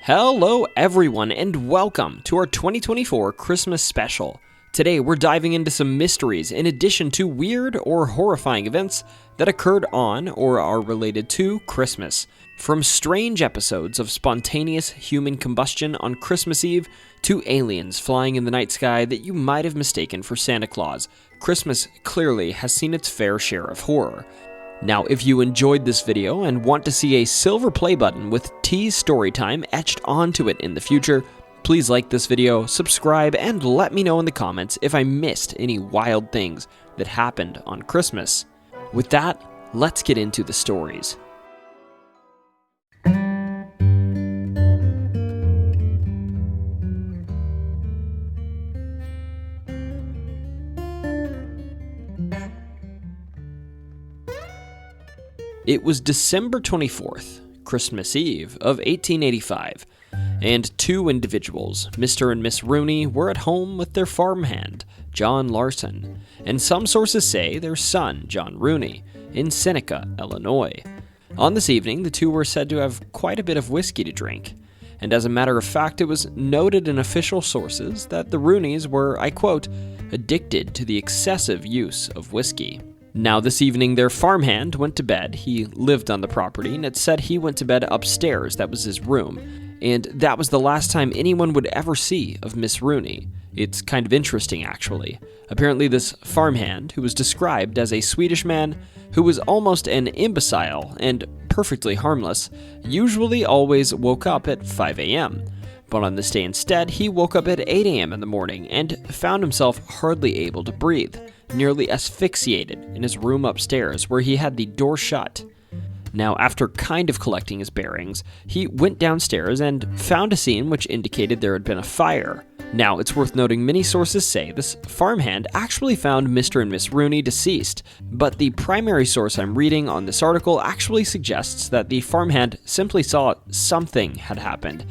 Hello everyone and welcome to our 2024 Christmas special. Today we're diving into some mysteries in addition to weird or horrifying events that occurred on or are related to Christmas. From strange episodes of spontaneous human combustion on Christmas Eve to aliens flying in the night sky that you might have mistaken for Santa Claus, Christmas clearly has seen its fair share of horror. Now, if you enjoyed this video and want to see a silver play button with T's Storytime etched onto it in the future, please like this video, subscribe, and let me know in the comments if I missed any wild things that happened on Christmas. With that, let's get into the stories. It was December 24th, Christmas Eve of 1885, and two individuals, Mr. and Miss Rooney, were at home with their farmhand, John Larson, and some sources say their son, John Rooney, in Seneca, Illinois. On this evening, the two were said to have quite a bit of whiskey to drink, and as a matter of fact, it was noted in official sources that the Rooneys were, I quote, addicted to the excessive use of whiskey. Now, this evening, their farmhand went to bed. He lived on the property, and it said he went to bed upstairs. That was his room. And that was the last time anyone would ever see of Miss Rooney. It's kind of interesting, actually. Apparently, this farmhand, who was described as a Swedish man who was almost an imbecile and perfectly harmless, usually always woke up at 5 a.m. But on this day instead, he woke up at 8 a.m. in the morning and found himself hardly able to breathe, nearly asphyxiated in his room upstairs where he had the door shut. Now, after kind of collecting his bearings, he went downstairs and found a scene which indicated there had been a fire. Now, it's worth noting many sources say this farmhand actually found Mr. and Miss Rooney deceased, but the primary source I'm reading on this article actually suggests that the farmhand simply saw something had happened,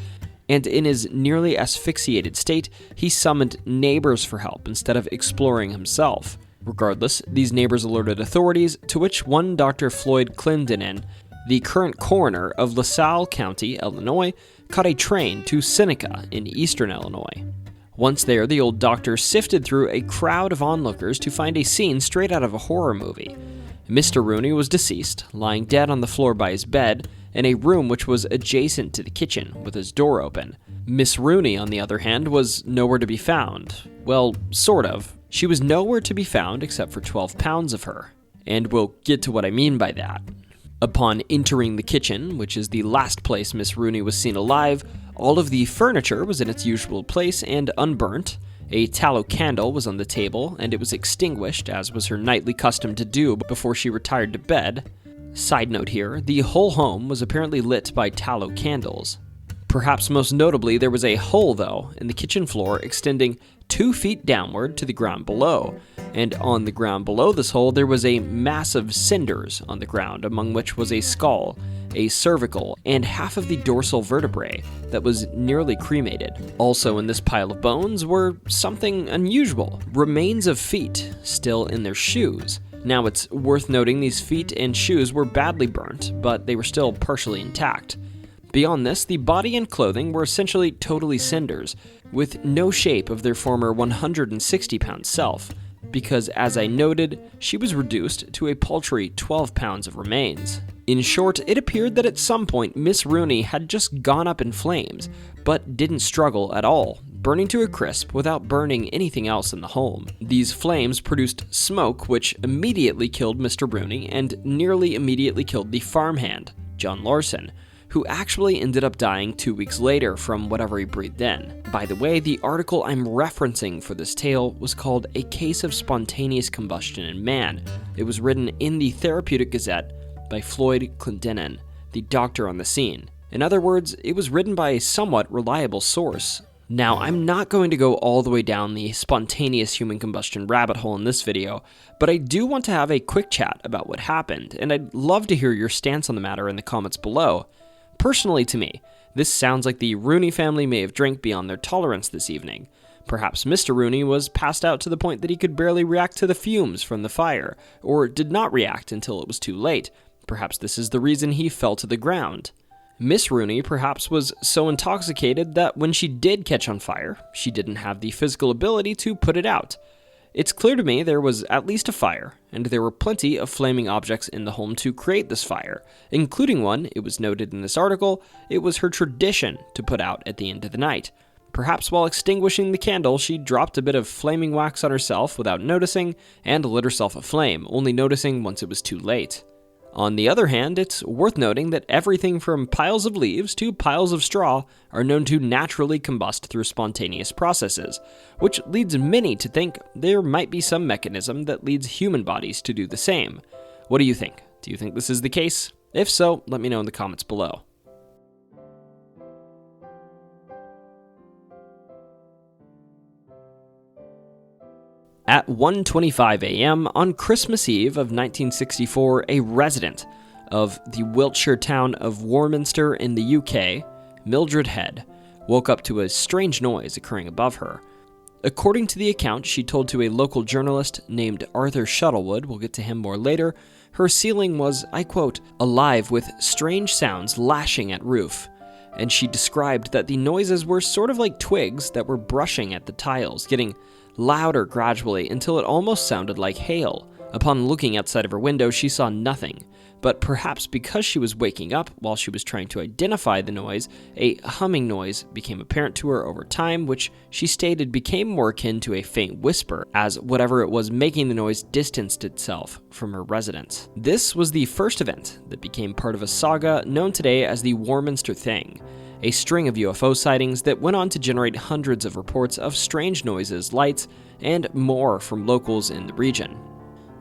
and in his nearly asphyxiated state, he summoned neighbors for help instead of exploring himself. Regardless, these neighbors alerted authorities, to which one Dr. Floyd Clendenin, the current coroner of LaSalle County, Illinois, caught a train to Seneca in eastern Illinois. Once there, the old doctor sifted through a crowd of onlookers to find a scene straight out of a horror movie. Mr. Rooney was deceased, lying dead on the floor by his bed, in a room which was adjacent to the kitchen, with his door open. Miss Rooney, on the other hand, was nowhere to be found. Well, sort of. She was nowhere to be found except for 12 pounds of her. And we'll get to what I mean by that. Upon entering the kitchen, which is the last place Miss Rooney was seen alive, all of the furniture was in its usual place and unburnt. A tallow candle was on the table, and it was extinguished, as was her nightly custom to do before she retired to bed. Side note here, the whole home was apparently lit by tallow candles. Perhaps most notably, there was a hole, though, in the kitchen floor extending 2 feet downward to the ground below, and on the ground below this hole there was a mass of cinders on the ground, among which was a skull, a cervical, and half of the dorsal vertebrae that was nearly cremated. Also in this pile of bones were something unusual, remains of feet still in their shoes. Now, it's worth noting these feet and shoes were badly burnt, but they were still partially intact. Beyond this, the body and clothing were essentially totally cinders, with no shape of their former 160-pound self, because, as I noted, she was reduced to a paltry 12 pounds of remains. In short, it appeared that at some point Miss Rooney had just gone up in flames, but didn't struggle at all, burning to a crisp without burning anything else in the home. These flames produced smoke which immediately killed Mr. Rooney and nearly immediately killed the farmhand, John Larson, who actually ended up dying 2 weeks later from whatever he breathed in. By the way, the article I'm referencing for this tale was called A Case of Spontaneous Combustion in Man. It was written in the Therapeutic Gazette by Floyd Clendenin, the doctor on the scene. In other words, it was written by a somewhat reliable source. Now, I'm not going to go all the way down the spontaneous human combustion rabbit hole in this video, but I do want to have a quick chat about what happened, and I'd love to hear your stance on the matter in the comments below. Personally, to me, this sounds like the Rooney family may have drank beyond their tolerance this evening. Perhaps Mr. Rooney was passed out to the point that he could barely react to the fumes from the fire, or did not react until it was too late. Perhaps this is the reason he fell to the ground. Miss Rooney perhaps was so intoxicated that when she did catch on fire, she didn't have the physical ability to put it out. It's clear to me there was at least a fire, and there were plenty of flaming objects in the home to create this fire, including one, it was noted in this article, it was her tradition to put out at the end of the night. Perhaps while extinguishing the candle, she dropped a bit of flaming wax on herself without noticing, and lit herself aflame, only noticing once it was too late. On the other hand, it's worth noting that everything from piles of leaves to piles of straw are known to naturally combust through spontaneous processes, which leads many to think there might be some mechanism that leads human bodies to do the same. What do you think? Do you think this is the case? If so, let me know in the comments below. At 1:25 a.m. on Christmas Eve of 1964, a resident of the Wiltshire town of Warminster in the UK, Mildred Head, woke up to a strange noise occurring above her. According to the account she told to a local journalist named Arthur Shuttlewood, we'll get to him more later, her ceiling was, I quote, alive with strange sounds lashing at roof. And she described that the noises were sort of like twigs that were brushing at the tiles, getting louder gradually until it almost sounded like hail. Upon looking outside of her window, she saw nothing, but perhaps because she was waking up while she was trying to identify the noise, a humming noise became apparent to her over time, which she stated became more akin to a faint whisper, as whatever it was making the noise distanced itself from her residence. This was the first event that became part of a saga known today as the Warminster Thing, a string of UFO sightings that went on to generate hundreds of reports of strange noises, lights, and more from locals in the region.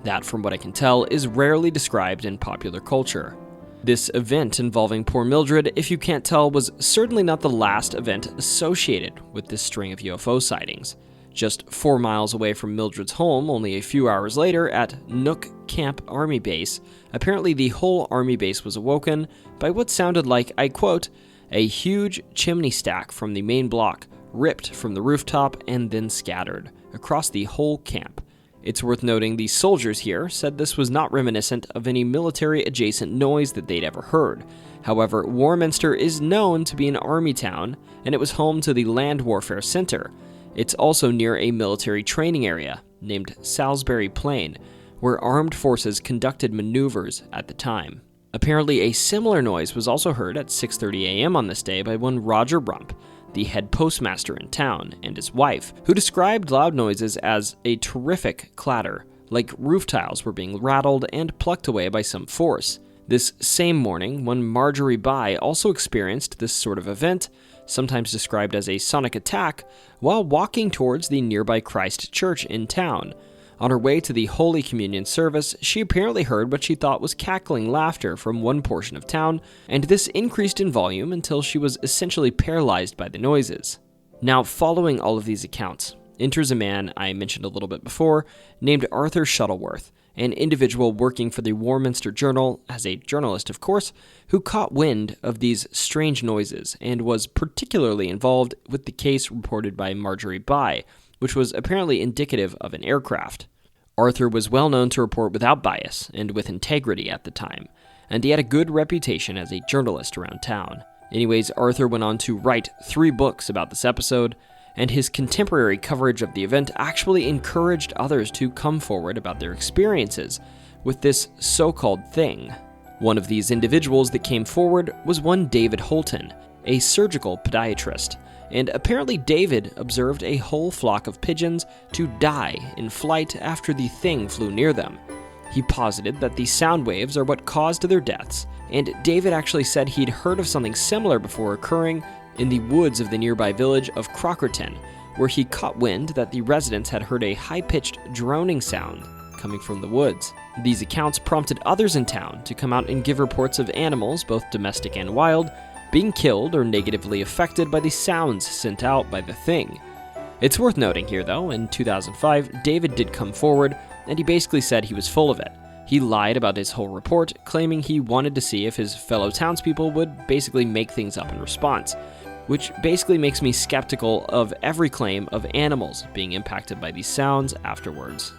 That, from what I can tell, is rarely described in popular culture. This event involving poor Mildred, if you can't tell, was certainly not the last event associated with this string of UFO sightings. Just 4 miles away from Mildred's home, only a few hours later, at Nook Camp Army Base, apparently the whole army base was awoken by what sounded like, I quote, a huge chimney stack from the main block, ripped from the rooftop and then scattered across the whole camp. It's worth noting the soldiers here said this was not reminiscent of any military-adjacent noise that they'd ever heard. However, Warminster is known to be an army town, and it was home to the Land Warfare Center. It's also near a military training area named Salisbury Plain, where armed forces conducted maneuvers at the time. Apparently, a similar noise was also heard at 6:30 a.m. on this day by one Roger Rump, the head postmaster in town, and his wife, who described loud noises as a terrific clatter, like roof tiles were being rattled and plucked away by some force. This same morning, one Marjorie Bye also experienced this sort of event, sometimes described as a sonic attack, while walking towards the nearby Christ Church in town. On her way to the Holy Communion service, she apparently heard what she thought was cackling laughter from one portion of town, and this increased in volume until she was essentially paralyzed by the noises. Now, following all of these accounts, enters a man I mentioned a little bit before, named Arthur Shuttleworth, an individual working for the Warminster Journal, as a journalist of course, who caught wind of these strange noises and was particularly involved with the case reported by Marjorie Bye, which was apparently indicative of an aircraft. Arthur was well known to report without bias and with integrity at the time, and he had a good reputation as a journalist around town. Anyways, Arthur went on to write 3 books about this episode, and his contemporary coverage of the event actually encouraged others to come forward about their experiences with this so-called thing. One of these individuals that came forward was one David Holton, a surgical podiatrist, and apparently David observed a whole flock of pigeons to die in flight after the thing flew near them. He posited that the sound waves are what caused their deaths, and David actually said he'd heard of something similar before occurring in the woods of the nearby village of Crockerton, where he caught wind that the residents had heard a high-pitched droning sound coming from the woods. These accounts prompted others in town to come out and give reports of animals, both domestic and wild, being killed or negatively affected by the sounds sent out by the thing. It's worth noting here, though, in 2005, David did come forward, and he basically said he was full of it. He lied about his whole report, claiming he wanted to see if his fellow townspeople would basically make things up in response, which basically makes me skeptical of every claim of animals being impacted by these sounds afterwards.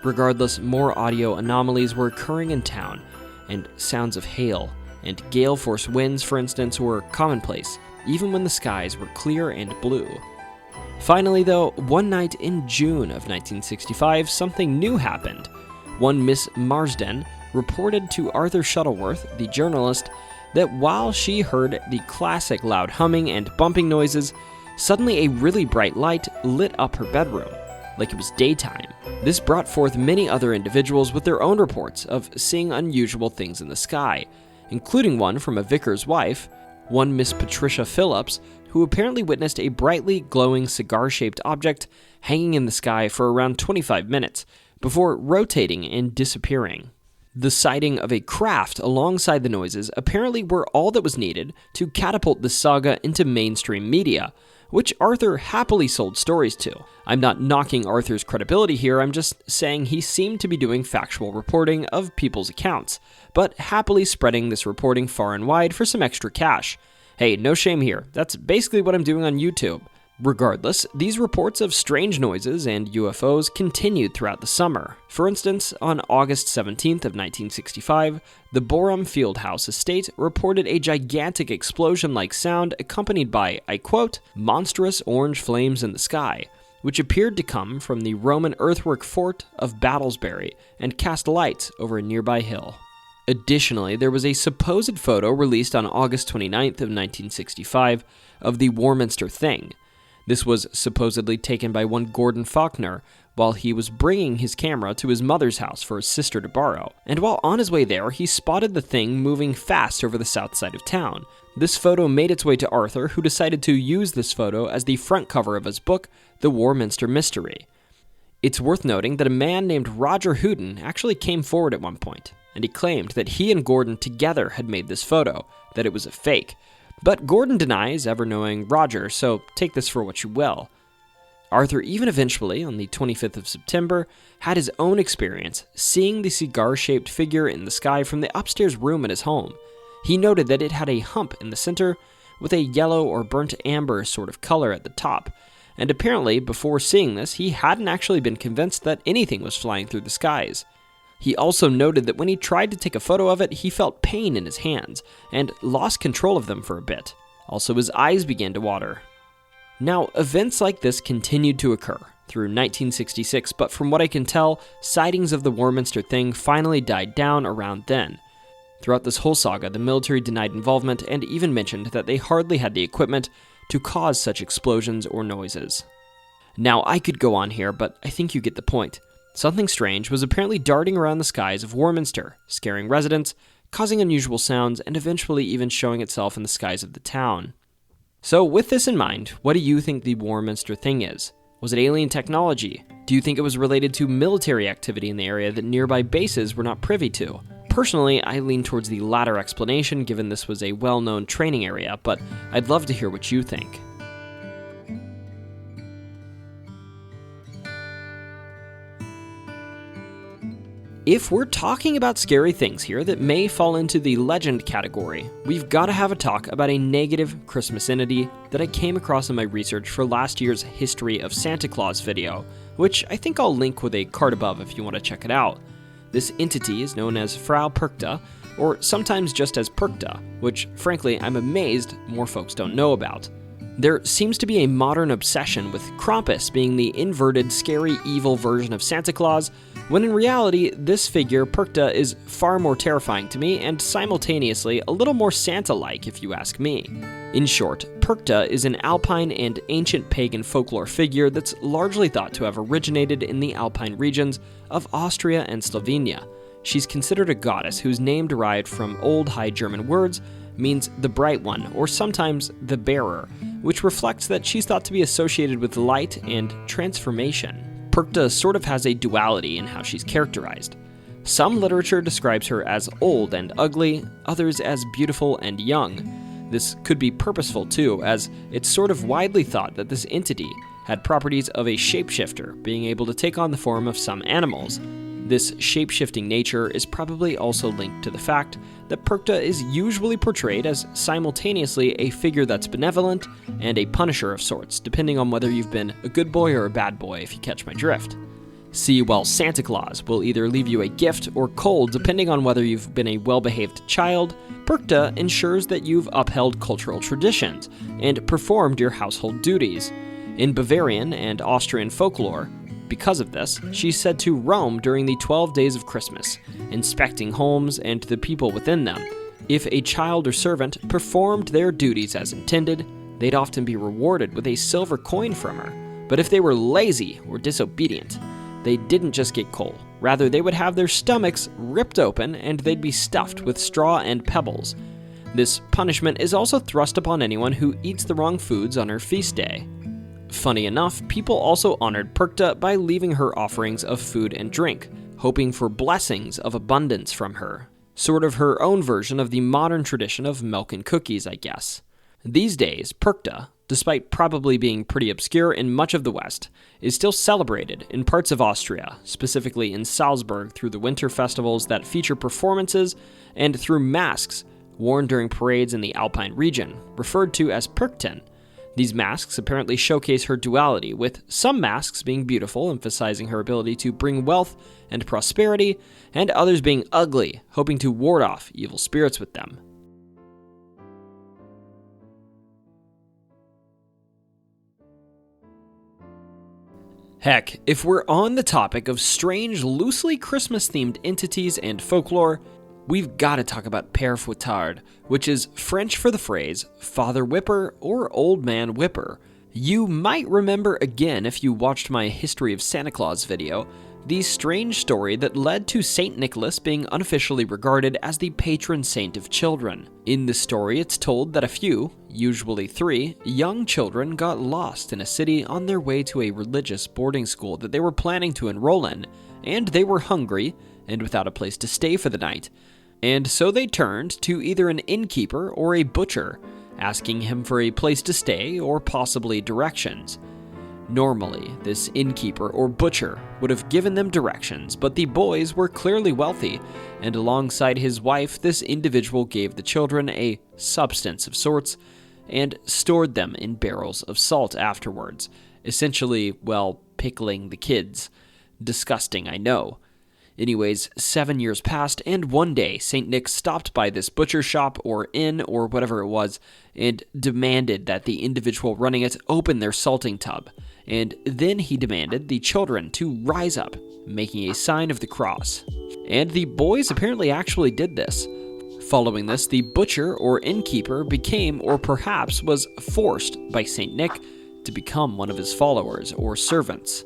Regardless, more audio anomalies were occurring in town, and sounds of hail and gale force winds, for instance, were commonplace, even when the skies were clear and blue. Finally, though, one night in June of 1965, something new happened. One Miss Marsden reported to Arthur Shuttleworth, the journalist, that while she heard the classic loud humming and bumping noises, suddenly a really bright light lit up her bedroom, like it was daytime. This brought forth many other individuals with their own reports of seeing unusual things in the sky, including one from a vicar's wife, one Miss Patricia Phillips, who apparently witnessed a brightly glowing cigar-shaped object hanging in the sky for around 25 minutes before rotating and disappearing. The sighting of a craft alongside the noises apparently were all that was needed to catapult this saga into mainstream media, which Arthur happily sold stories to. I'm not knocking Arthur's credibility here, I'm just saying he seemed to be doing factual reporting of people's accounts, but happily spreading this reporting far and wide for some extra cash. Hey, no shame here, that's basically what I'm doing on YouTube. Regardless, these reports of strange noises and UFOs continued throughout the summer. For instance, on August 17th of 1965, the Borum Fieldhouse estate reported a gigantic explosion-like sound accompanied by, I quote, monstrous orange flames in the sky, which appeared to come from the Roman earthwork fort of Battlesbury and cast lights over a nearby hill. Additionally, there was a supposed photo released on August 29th of 1965 of the Warminster Thing. This was supposedly taken by one Gordon Faulkner while he was bringing his camera to his mother's house for his sister to borrow. And while on his way there, he spotted the thing moving fast over the south side of town. This photo made its way to Arthur, who decided to use this photo as the front cover of his book, The Warminster Mystery. It's worth noting that a man named Roger Houdin actually came forward at one point, and he claimed that he and Gordon together had made this photo, that it was a fake. But Gordon denies ever knowing Roger, so take this for what you will. Arthur even eventually, on the 25th of September, had his own experience seeing the cigar-shaped figure in the sky from the upstairs room at his home. He noted that it had a hump in the center with a yellow or burnt amber sort of color at the top, and apparently before seeing this, he hadn't actually been convinced that anything was flying through the skies. He also noted that when he tried to take a photo of it, he felt pain in his hands and lost control of them for a bit. Also, his eyes began to water. Now, events like this continued to occur through 1966, but from what I can tell, sightings of the Warminster Thing finally died down around then. Throughout this whole saga, the military denied involvement and even mentioned that they hardly had the equipment to cause such explosions or noises. Now, I could go on here, but I think you get the point. Something strange was apparently darting around the skies of Warminster, scaring residents, causing unusual sounds, and eventually even showing itself in the skies of the town. So with this in mind, what do you think the Warminster Thing is? Was it alien technology? Do you think it was related to military activity in the area that nearby bases were not privy to? Personally, I lean towards the latter explanation given this was a well-known training area, but I'd love to hear what you think. If we're talking about scary things here that may fall into the legend category, we've got to have a talk about a negative Christmas entity that I came across in my research for last year's History of Santa Claus video, which I think I'll link with a card above if you want to check it out. This entity is known as Frau Perchta, or sometimes just as Perchta, which frankly I'm amazed more folks don't know about. There seems to be a modern obsession with Krampus being the inverted, scary, evil version of Santa Claus, when in reality, this figure, Perchta, is far more terrifying to me and simultaneously a little more Santa-like if you ask me. In short, Perchta is an Alpine and ancient pagan folklore figure that's largely thought to have originated in the Alpine regions of Austria and Slovenia. She's considered a goddess whose name derived from Old High German words means the bright one, or sometimes the bearer, which reflects that she's thought to be associated with light and transformation. Perchta sort of has a duality in how she's characterized. Some literature describes her as old and ugly, others as beautiful and young. This could be purposeful too, as it's sort of widely thought that this entity had properties of a shapeshifter, being able to take on the form of some animals. This shape-shifting nature is probably also linked to the fact that Perchta is usually portrayed as simultaneously a figure that's benevolent and a punisher of sorts, depending on whether you've been a good boy or a bad boy, if you catch my drift. See, while Santa Claus will either leave you a gift or coal depending on whether you've been a well-behaved child, Perchta ensures that you've upheld cultural traditions and performed your household duties. In Bavarian and Austrian folklore, because of this, she's said to roam during the 12 days of Christmas, inspecting homes and the people within them. If a child or servant performed their duties as intended, they'd often be rewarded with a silver coin from her. But if they were lazy or disobedient, they didn't just get coal. Rather, they would have their stomachs ripped open and they'd be stuffed with straw and pebbles. This punishment is also thrust upon anyone who eats the wrong foods on her feast day. Funny enough, people also honored Perchta by leaving her offerings of food and drink, hoping for blessings of abundance from her. Sort of her own version of the modern tradition of milk and cookies, I guess. These days, Perchta, despite probably being pretty obscure in much of the West, is still celebrated in parts of Austria, specifically in Salzburg through the winter festivals that feature performances and through masks worn during parades in the Alpine region, referred to as Perchten. These masks apparently showcase her duality, with some masks being beautiful, emphasizing her ability to bring wealth and prosperity, and others being ugly, hoping to ward off evil spirits with them. Heck, if we're on the topic of strange, loosely Christmas-themed entities and folklore, we've got to talk about Pere Fouettard, which is French for the phrase Father Whipper or Old Man Whipper. You might remember again if you watched my History of Santa Claus video, the strange story that led to Saint Nicholas being unofficially regarded as the patron saint of children. In the story, it's told that a few, usually 3, young children got lost in a city on their way to a religious boarding school that they were planning to enroll in, and they were hungry and without a place to stay for the night. And so they turned to either an innkeeper or a butcher, asking him for a place to stay or possibly directions. Normally, this innkeeper or butcher would have given them directions, but the boys were clearly wealthy, and alongside his wife, this individual gave the children a substance of sorts and stored them in barrels of salt afterwards, essentially, well, pickling the kids. Disgusting, I know. Anyways, 7 years passed, and one day, St. Nick stopped by this butcher shop or inn or whatever it was, and demanded that the individual running it open their salting tub. And then he demanded the children to rise up, making a sign of the cross. And the boys apparently actually did this. Following this, the butcher or innkeeper became, or perhaps was forced by St. Nick to become one of his followers or servants.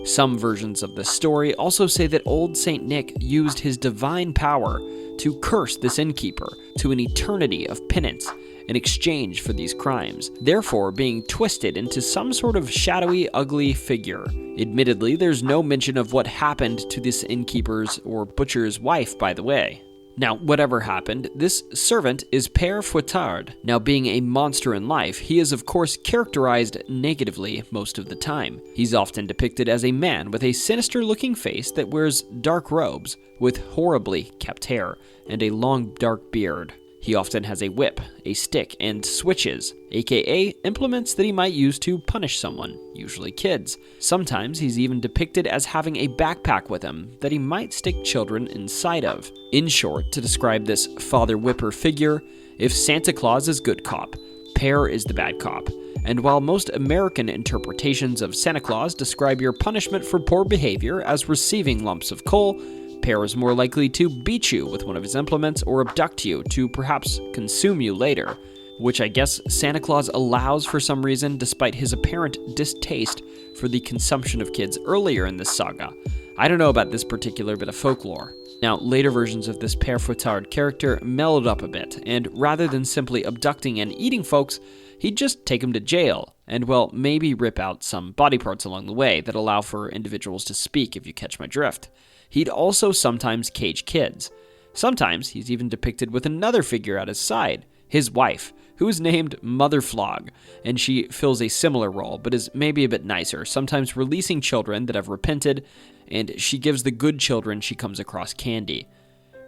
Some versions of this story also say that old St. Nick used his divine power to curse this innkeeper to an eternity of penance in exchange for these crimes, therefore being twisted into some sort of shadowy, ugly figure. Admittedly, there's no mention of what happened to this innkeeper's or butcher's wife, by the way. Now, whatever happened, this servant is Pere Fouettard. Now, being a monster in life, he is of course characterized negatively most of the time. He's often depicted as a man with a sinister-looking face that wears dark robes, with horribly kept hair, and a long dark beard. He often has a whip, a stick, and switches, aka implements that he might use to punish someone, usually kids. Sometimes he's even depicted as having a backpack with him that he might stick children inside of. In short, to describe this Father Whipper figure, if Santa Claus is good cop, Pere is the bad cop. And while most American interpretations of Santa Claus describe your punishment for poor behavior as receiving lumps of coal, Pere is more likely to beat you with one of his implements or abduct you to perhaps consume you later, which I guess Santa Claus allows for some reason despite his apparent distaste for the consumption of kids earlier in this saga. I don't know about this particular bit of folklore. Now, later versions of this Pere Fouettard character mellowed up a bit, and rather than simply abducting and eating folks, he'd just take them to jail, and well, maybe rip out some body parts along the way that allow for individuals to speak, if you catch my drift. He'd also sometimes cage kids. Sometimes he's even depicted with another figure at his side, his wife, who is named Mother Flog, and she fills a similar role, but is maybe a bit nicer, sometimes releasing children that have repented, and she gives the good children she comes across candy.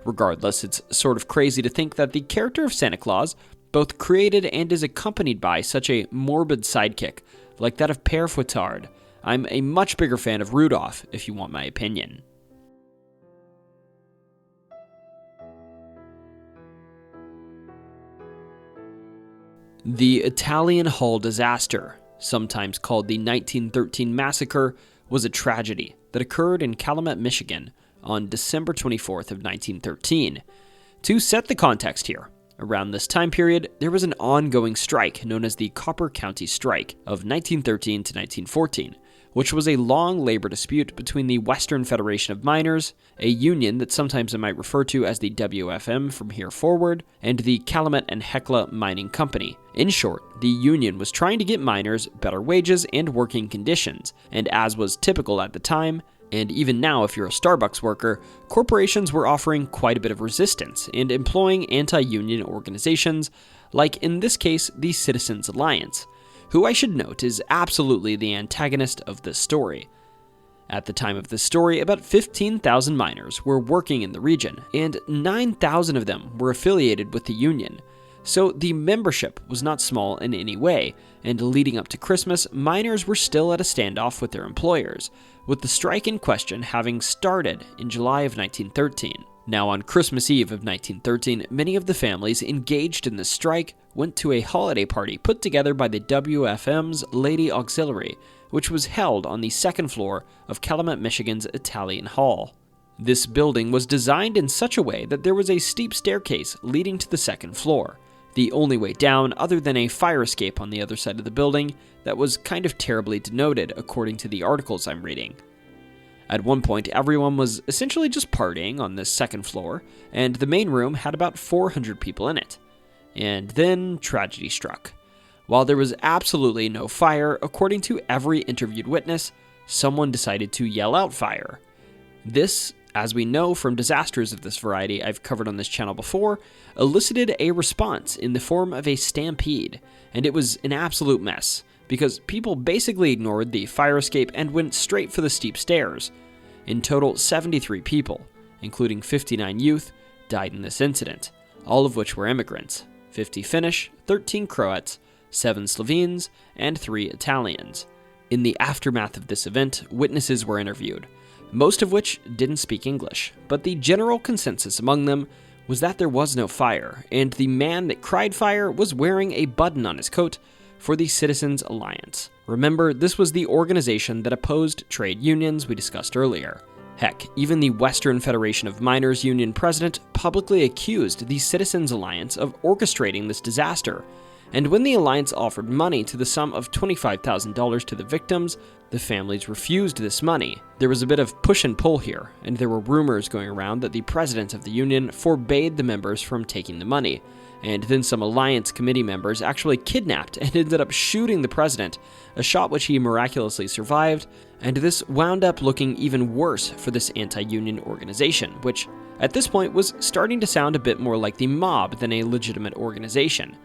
Regardless, it's sort of crazy to think that the character of Santa Claus both created and is accompanied by such a morbid sidekick, like that of Pere Fouettard. I'm a much bigger fan of Rudolph, if you want my opinion. The Italian Hall disaster, sometimes called the 1913 massacre, was a tragedy that occurred in Calumet, Michigan on December 24th of 1913. To set the context here, around this time period, there was an ongoing strike known as the Copper County Strike of 1913 to 1914, which was a long labor dispute between the Western Federation of Miners, a union that sometimes I might refer to as the WFM from here forward, and the Calumet and Hecla Mining Company. In short, the union was trying to get miners better wages and working conditions, and as was typical at the time, and even now if you're a Starbucks worker, corporations were offering quite a bit of resistance and employing anti-union organizations, like in this case the Citizens Alliance, who I should note is absolutely the antagonist of this story. At the time of this story, about 15,000 miners were working in the region, and 9,000 of them were affiliated with the union. So the membership was not small in any way, and leading up to Christmas, miners were still at a standoff with their employers, with the strike in question having started in July of 1913. Now, on Christmas Eve of 1913, many of the families engaged in the strike went to a holiday party put together by the WFM's Lady Auxiliary, which was held on the second floor of Calumet, Michigan's Italian Hall. This building was designed in such a way that there was a steep staircase leading to the second floor, the only way down other than a fire escape on the other side of the building that was kind of terribly denoted according to the articles I'm reading. At one point, everyone was essentially just partying on this second floor, and the main room had about 400 people in it. And then tragedy struck. While there was absolutely no fire, according to every interviewed witness, someone decided to yell out fire. This, as we know from disasters of this variety I've covered on this channel before, elicited a response in the form of a stampede, and it was an absolute mess, because people basically ignored the fire escape and went straight for the steep stairs. In total, 73 people, including 59 youth, died in this incident, all of which were immigrants, 50 Finnish, 13 Croats, 7 Slovenes, and 3 Italians. In the aftermath of this event, witnesses were interviewed, most of which didn't speak English, but the general consensus among them was that there was no fire, and the man that cried fire was wearing a button on his coat for the Citizens Alliance. Remember, this was the organization that opposed trade unions we discussed earlier. Heck, even the Western Federation of Miners Union president publicly accused the Citizens Alliance of orchestrating this disaster, and when the alliance offered money to the sum of $25,000 to the victims, the families refused this money. There was a bit of push and pull here, and there were rumors going around that the president of the union forbade the members from taking the money, and then some alliance committee members actually kidnapped and ended up shooting the president, a shot which he miraculously survived, and this wound up looking even worse for this anti-union organization, which at this point was starting to sound a bit more like the mob than a legitimate organization.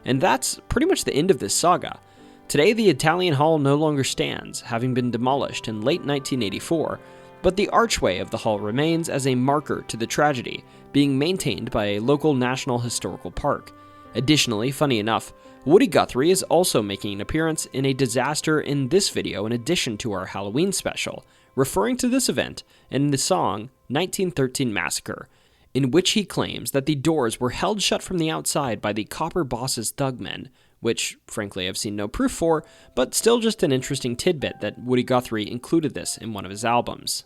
And that's pretty much the end of this saga. Today, the Italian Hall no longer stands, having been demolished in late 1984, but the archway of the hall remains as a marker to the tragedy, being maintained by a local National Historical Park. Additionally, funny enough, Woody Guthrie is also making an appearance in a disaster in this video in addition to our Halloween special, referring to this event in the song 1913 Massacre, in which he claims that the doors were held shut from the outside by the Copper Boss's thugmen, which, frankly, I've seen no proof for, but still just an interesting tidbit that Woody Guthrie included this in one of his albums.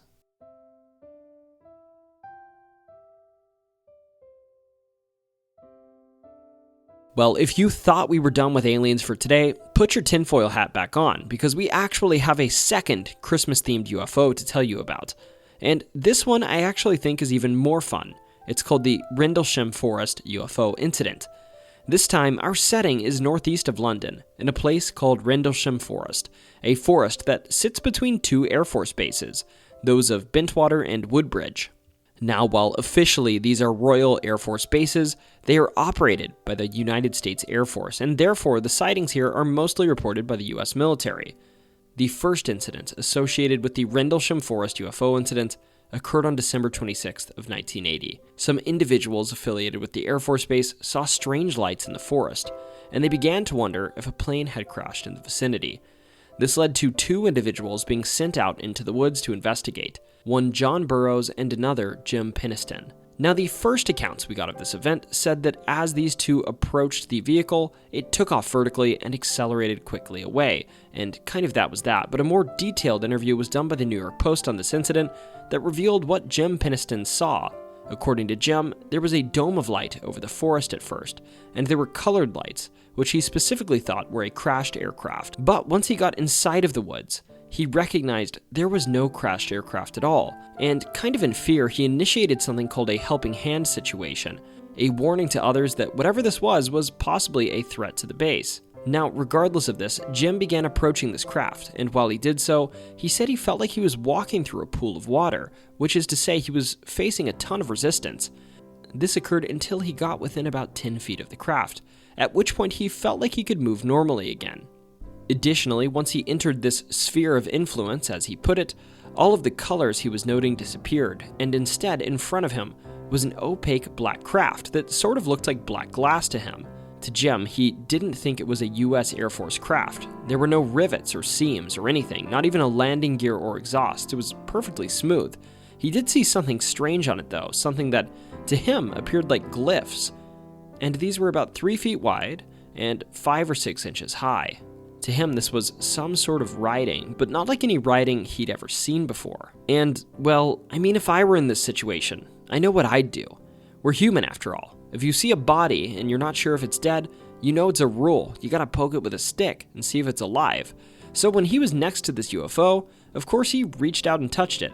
Well, if you thought we were done with aliens for today, put your tinfoil hat back on, because we actually have a second Christmas-themed UFO to tell you about. And this one I actually think is even more fun. It's called the Rendlesham Forest UFO Incident. This time, our setting is northeast of London, in a place called Rendlesham Forest, a forest that sits between two Air Force bases, those of Bentwater and Woodbridge. Now, while officially these are Royal Air Force bases, they are operated by the United States Air Force, and therefore the sightings here are mostly reported by the U.S. military. The first incident associated with the Rendlesham Forest UFO incident occurred on December 26th of 1980. Some individuals affiliated with the Air Force Base saw strange lights in the forest, and they began to wonder if a plane had crashed in the vicinity. This led to 2 individuals being sent out into the woods to investigate, one John Burroughs and another Jim Penniston. Now, the first accounts we got of this event said that as these 2 approached the vehicle, it took off vertically and accelerated quickly away, and kind of that was that, but a more detailed interview was done by the New York Post on this incident that revealed what Jim Penniston saw. According to Jim, there was a dome of light over the forest at first, and there were colored lights, which he specifically thought were a crashed aircraft. But once he got inside of the woods, he recognized there was no crashed aircraft at all, and kind of in fear, he initiated something called a helping hand situation, a warning to others that whatever this was possibly a threat to the base. Now, regardless of this, Jim began approaching this craft, and while he did so, he said he felt like he was walking through a pool of water, which is to say he was facing a ton of resistance. This occurred until he got within about 10 feet of the craft, at which point he felt like he could move normally again. Additionally, once he entered this sphere of influence, as he put it, all of the colors he was noting disappeared, and instead, in front of him, was an opaque black craft that sort of looked like black glass to him. To Jim, he didn't think it was a US Air Force craft. There were no rivets or seams or anything, not even a landing gear or exhaust. It was perfectly smooth. He did see something strange on it though, something that, to him, appeared like glyphs. And these were about 3 feet wide and 5 or 6 inches high. To him, this was some sort of writing, but not like any writing he'd ever seen before. And, well, I mean, if I were in this situation, I know what I'd do. We're human after all. If you see a body and you're not sure if it's dead, you know it's a rule. You gotta poke it with a stick and see if it's alive. So when he was next to this UFO, of course he reached out and touched it,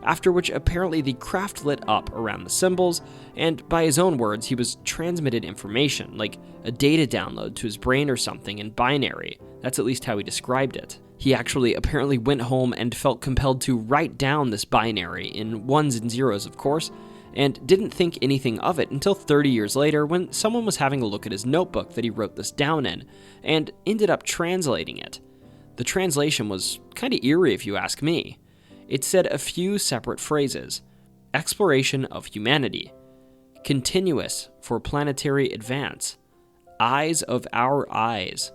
after which apparently the craft lit up around the symbols, and by his own words, he was transmitted information, like a data download to his brain or something in binary. That's at least how he described it. He actually apparently went home and felt compelled to write down this binary, in ones and zeros of course, and didn't think anything of it until 30 years later when someone was having a look at his notebook that he wrote this down in, and ended up translating it. The translation was kinda eerie if you ask me. It said a few separate phrases: exploration of humanity, continuous for planetary advance, eyes of our eyes,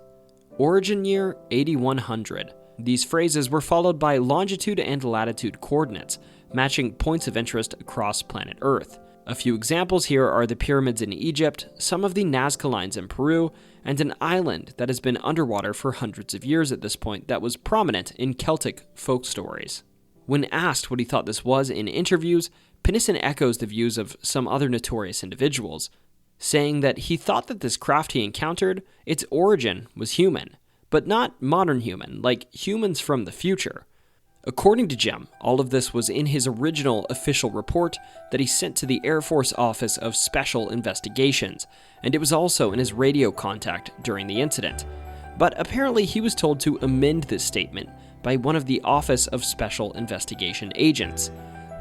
origin year 8100. These phrases were followed by longitude and latitude coordinates, matching points of interest across planet Earth. A few examples here are the pyramids in Egypt, some of the Nazca lines in Peru, and an island that has been underwater for hundreds of years at this point that was prominent in Celtic folk stories. When asked what he thought this was in interviews, Penniston echoes the views of some other notorious individuals, saying that he thought that this craft he encountered, its origin was human, but not modern human, like humans from the future. According to Jim, all of this was in his original official report that he sent to the Air Force Office of Special Investigations, and it was also in his radio contact during the incident. But apparently he was told to amend this statement by one of the Office of Special Investigation agents,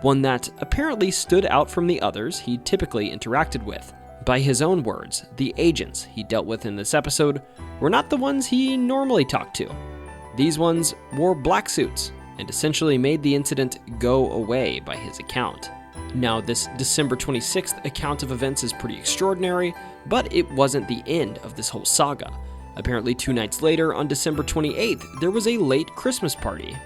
one that apparently stood out from the others he typically interacted with. By his own words, the agents he dealt with in this episode were not the ones he normally talked to. These ones wore black suits and essentially made the incident go away by his account. Now, this December 26th account of events is pretty extraordinary, but it wasn't the end of this whole saga. Apparently 2 nights later, on December 28th, there was a late Christmas party.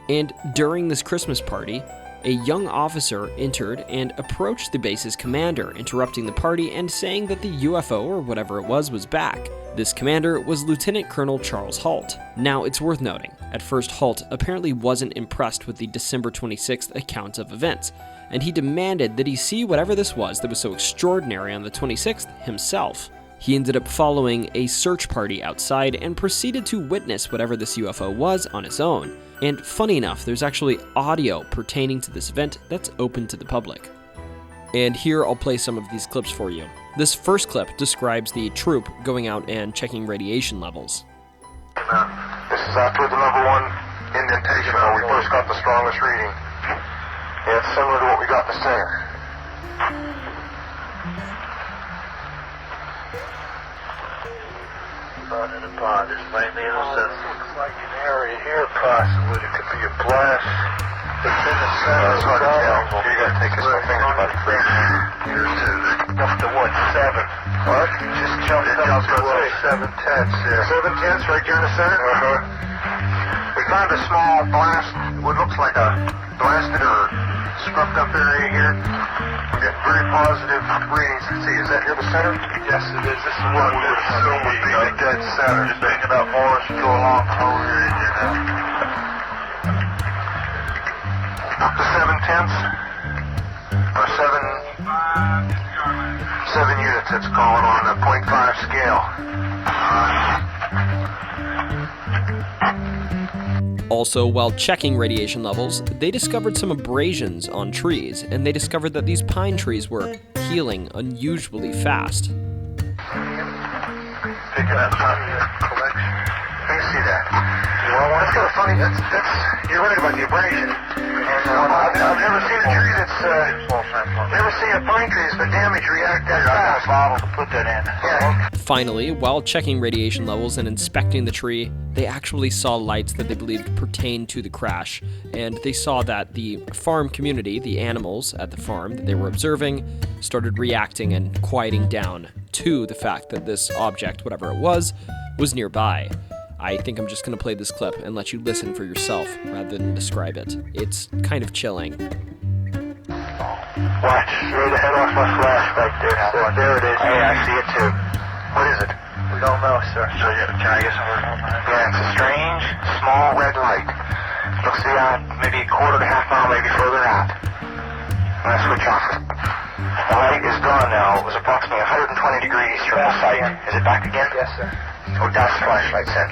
And during this Christmas party, a young officer entered and approached the base's commander, interrupting the party and saying that the UFO, or whatever it was back. This commander was Lieutenant Colonel Charles Halt. Now, it's worth noting, at first Halt apparently wasn't impressed with the December 26th account of events, and he demanded that he see whatever this was that was so extraordinary on the 26th himself. He ended up following a search party outside and proceeded to witness whatever this UFO was on his own. And funny enough, there's actually audio pertaining to this event that's open to the public. And here I'll play some of these clips for you. This first clip describes the troop going out and checking radiation levels. This is after the number 1 indentation where we first got the strongest reading. Yeah, it's similar to what we got in the center. In the pod, it's mainly in the center. Looks like an area here, possibly. It could be a blast. It's in the center. It's hard to tell. You gotta take his fingers about to freeze. Here's up to what, 7? What? Just jumped up to 7 tenths there. 7 tenths right here in the center? Uh-huh. found a small blast, what looks like a blasted or scrubbed up area here. We get very positive readings. Let's see, is that here the center? Yes, it is. This is what we assume would be the dead center. Just thinking about more as you go along the whole area here now. Up to 7/10, or 7 units, it's calling on a 0.5 scale. Also, while checking radiation levels, they discovered some abrasions on trees, and they discovered that these pine trees were healing unusually fast. Picking up collection. Let me see that. Well, that's kind of funny. You're right about the abrasion. And I've never seen a tree that's, never seen a pine tree that's been damaged react that fast. Bottle to put that in. Yeah. Finally, while checking radiation levels and inspecting the tree, they actually saw lights that they believed pertained to the crash, and they saw that the farm community, the animals at the farm that they were observing, started reacting and quieting down to the fact that this object, whatever it was nearby. I think I'm just going to play this clip and let you listen for yourself rather than describe it. It's kind of chilling. Watch, straight ahead off my flash right there. So there it is. Hey, I see it too. What is it? We don't know, sir. So can I get some word on that? Yeah, it's a strange, small red light. Looks to be maybe a quarter to half mile, maybe further out. I'm going to switch off. The light is gone now. It was approximately 120 degrees from the site. Is it back again? Yes, sir. Oh, that's the flashlight's in.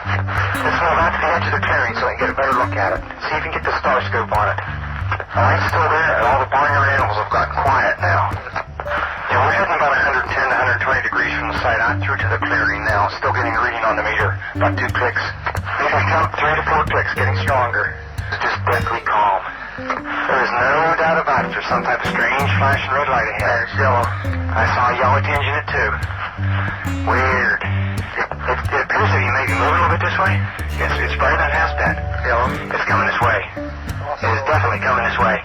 Let's move out to the edge of the clearing so I can get a better look at it. See if you can get the star scope on it. The light's still there, and all the barnyard animals have gotten quiet now. Yeah, we're heading about 110 to 120 degrees from the site out through to the clearing now. Still getting a reading on the meter. About 2 clicks. Meter count 3 to 4 clicks, getting stronger. It's just deathly calm. There is no doubt about it. There's some type of strange flashing red light ahead. It's yellow. I saw a yellow tinge in it too. Weird. It appears to be maybe moving a little bit this way. Yes, it's brighter than it has been. Yellow. It's coming this way. It is definitely coming this way.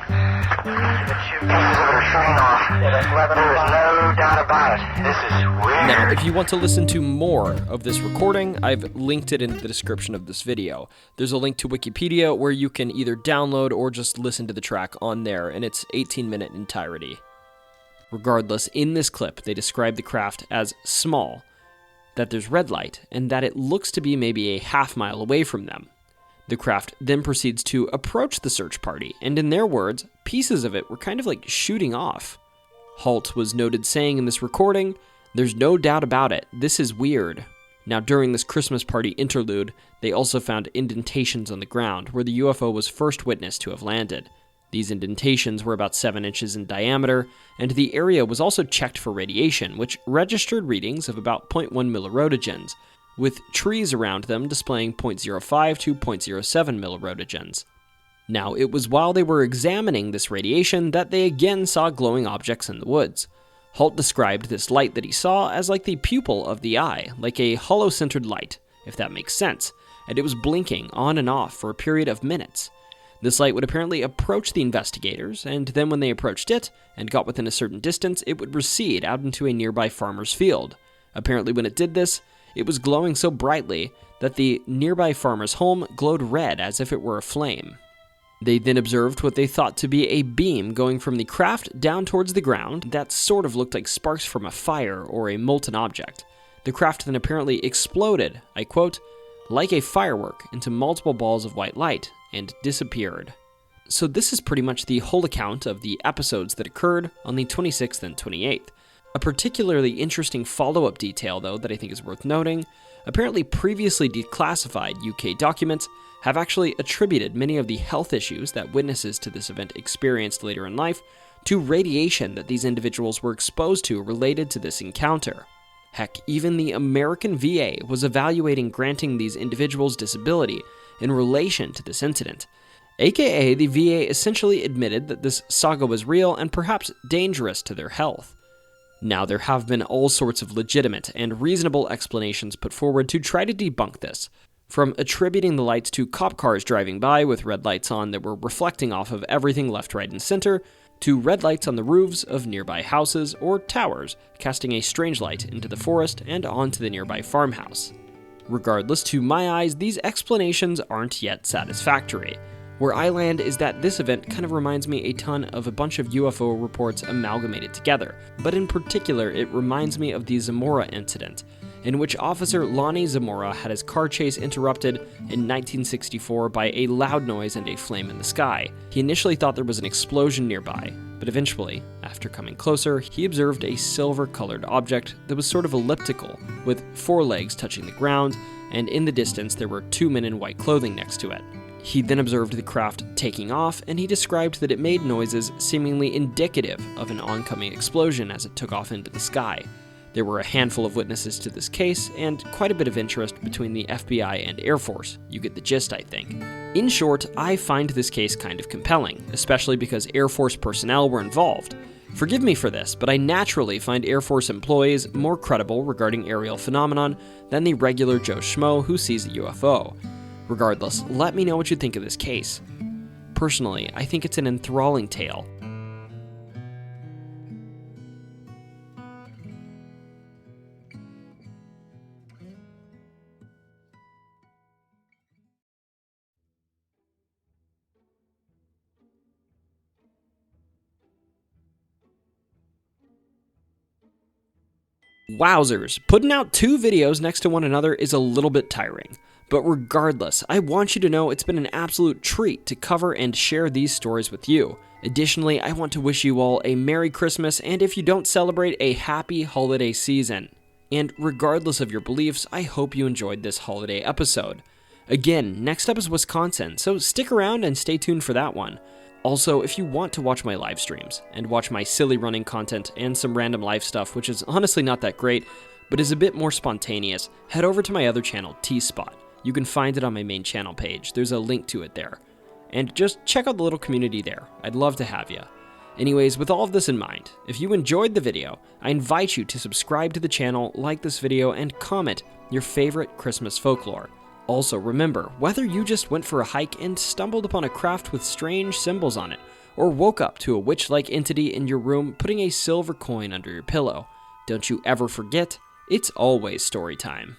Pieces of it are shooting off. There is no doubt about it. This is weird. Now, if you want to listen to more of this recording, I've linked it in the description of this video. There's a link to Wikipedia where you can either download or just listen to the track on there in its 18-minute entirety. Regardless, in this clip, they describe the craft as small, that there's red light, and that it looks to be maybe a half-mile away from them. The craft then proceeds to approach the search party, and in their words, pieces of it were kind of like shooting off. Halt was noted saying in this recording, "There's no doubt about it, this is weird." Now, during this Christmas party interlude, they also found indentations on the ground where the UFO was first witnessed to have landed. These indentations were about 7 inches in diameter, and the area was also checked for radiation, which registered readings of about 0.1 milliroentgens, with trees around them displaying 0.05 to 0.07 milliroentgens. Now, it was while they were examining this radiation that they again saw glowing objects in the woods. Halt described this light that he saw as like the pupil of the eye, like a hollow-centered light, if that makes sense, and it was blinking on and off for a period of minutes. This light would apparently approach the investigators, and then when they approached it and got within a certain distance, it would recede out into a nearby farmer's field. Apparently when it did this, it was glowing so brightly that the nearby farmer's home glowed red as if it were aflame. They then observed what they thought to be a beam going from the craft down towards the ground that sort of looked like sparks from a fire or a molten object. The craft then apparently exploded, I quote, like a firework into multiple balls of white light, and disappeared. So this is pretty much the whole account of the episodes that occurred on the 26th and 28th. A particularly interesting follow-up detail, though, that I think is worth noting, apparently previously declassified UK documents have actually attributed many of the health issues that witnesses to this event experienced later in life to radiation that these individuals were exposed to related to this encounter. Heck, even the American VA was evaluating granting these individuals disability in relation to this incident. AKA, the VA essentially admitted that this saga was real and perhaps dangerous to their health. Now, there have been all sorts of legitimate and reasonable explanations put forward to try to debunk this, from attributing the lights to cop cars driving by with red lights on that were reflecting off of everything left, right, and center, to red lights on the roofs of nearby houses or towers, casting a strange light into the forest and onto the nearby farmhouse. Regardless, to my eyes, these explanations aren't yet satisfactory. Where I land is that this event kind of reminds me a ton of a bunch of UFO reports amalgamated together, but in particular it reminds me of the Zamora incident, in which Officer Lonnie Zamora had his car chase interrupted in 1964 by a loud noise and a flame in the sky. He initially thought there was an explosion nearby, but eventually, after coming closer, he observed a silver-colored object that was sort of elliptical, with 4 legs touching the ground, and in the distance there were 2 men in white clothing next to it. He then observed the craft taking off, and he described that it made noises seemingly indicative of an oncoming explosion as it took off into the sky. There were a handful of witnesses to this case, and quite a bit of interest between the FBI and Air Force. You get the gist, I think. In short, I find this case kind of compelling, especially because Air Force personnel were involved. Forgive me for this, but I naturally find Air Force employees more credible regarding aerial phenomenon than the regular Joe Schmo who sees a UFO. Regardless, let me know what you think of this case. Personally, I think it's an enthralling tale. Wowzers, putting out 2 videos next to one another is a little bit tiring. But regardless, I want you to know it's been an absolute treat to cover and share these stories with you. Additionally, I want to wish you all a Merry Christmas, and if you don't celebrate, a happy holiday season. And regardless of your beliefs, I hope you enjoyed this holiday episode. Again, next up is Wisconsin, so stick around and stay tuned for that one. Also, if you want to watch my live streams, and watch my silly running content and some random life stuff, which is honestly not that great, but is a bit more spontaneous, head over to my other channel, T-Spot. You can find it on my main channel page, there's a link to it there. And just check out the little community there, I'd love to have you. Anyways, with all of this in mind, if you enjoyed the video, I invite you to subscribe to the channel, like this video, and comment your favorite Christmas folklore. Also remember, whether you just went for a hike and stumbled upon a craft with strange symbols on it, or woke up to a witch-like entity in your room putting a silver coin under your pillow, don't you ever forget, it's always story time.